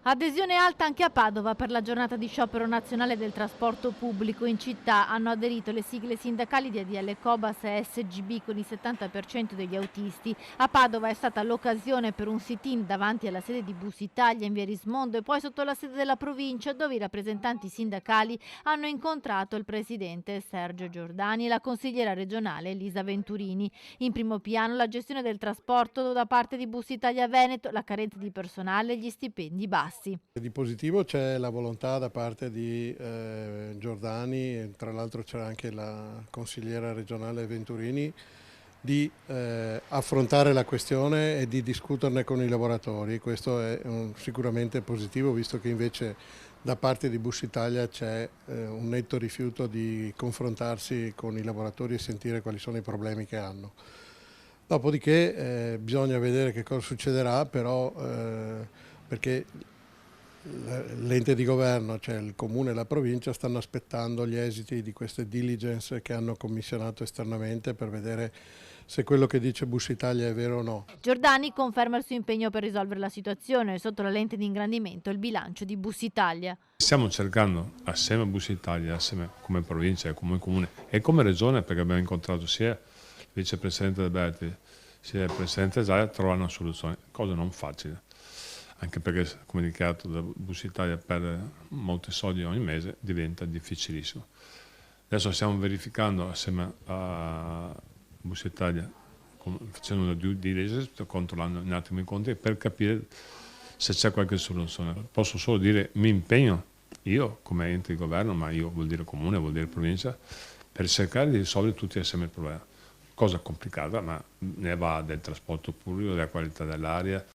Adesione alta anche a Padova per la giornata di sciopero nazionale del trasporto pubblico. In città hanno aderito le sigle sindacali di ADL Cobas e SGB con il 70% degli autisti. A Padova è stata l'occasione per un sit-in davanti alla sede di Bus Italia in via Rismondo e poi sotto la sede della provincia, dove i rappresentanti sindacali hanno incontrato il presidente Sergio Giordani e la consigliera regionale Elisa Venturini. In primo piano la gestione del trasporto da parte di Bus Italia Veneto, la carenza di personale e gli stipendi bassi. Di positivo c'è la volontà da parte di Giordani, e tra l'altro c'era anche la consigliera regionale Venturini, di affrontare la questione e di discuterne con i lavoratori. Questo è sicuramente positivo, visto che invece da parte di Bus Italia c'è un netto rifiuto di confrontarsi con i lavoratori e sentire quali sono i problemi che hanno. Dopodiché bisogna vedere che cosa succederà, però perché l'ente di governo, cioè il comune e la provincia, stanno aspettando gli esiti di queste diligence che hanno commissionato esternamente per vedere se quello che dice Bus Italia è vero o no. Giordani conferma il suo impegno per risolvere la situazione. Sotto la lente di ingrandimento il bilancio di Bus Italia. Stiamo cercando assieme a Bus Italia, assieme come provincia e come comune e come regione, perché abbiamo incontrato sia il vicepresidente De Berti sia il presidente Zaia, trovare una soluzione, cosa non facile. Anche perché, come dichiarato da Bus Italia, perdere molti soldi ogni mese diventa difficilissimo. Adesso stiamo verificando assieme a Bus Italia, facendo una due diligence, controllando un attimo i conti per capire se c'è qualche soluzione. Posso solo dire mi impegno io come ente di governo, ma io vuol dire comune, vuol dire provincia, per cercare di risolvere tutti assieme il problema. Cosa complicata, ma ne va del trasporto pubblico, della qualità dell'aria,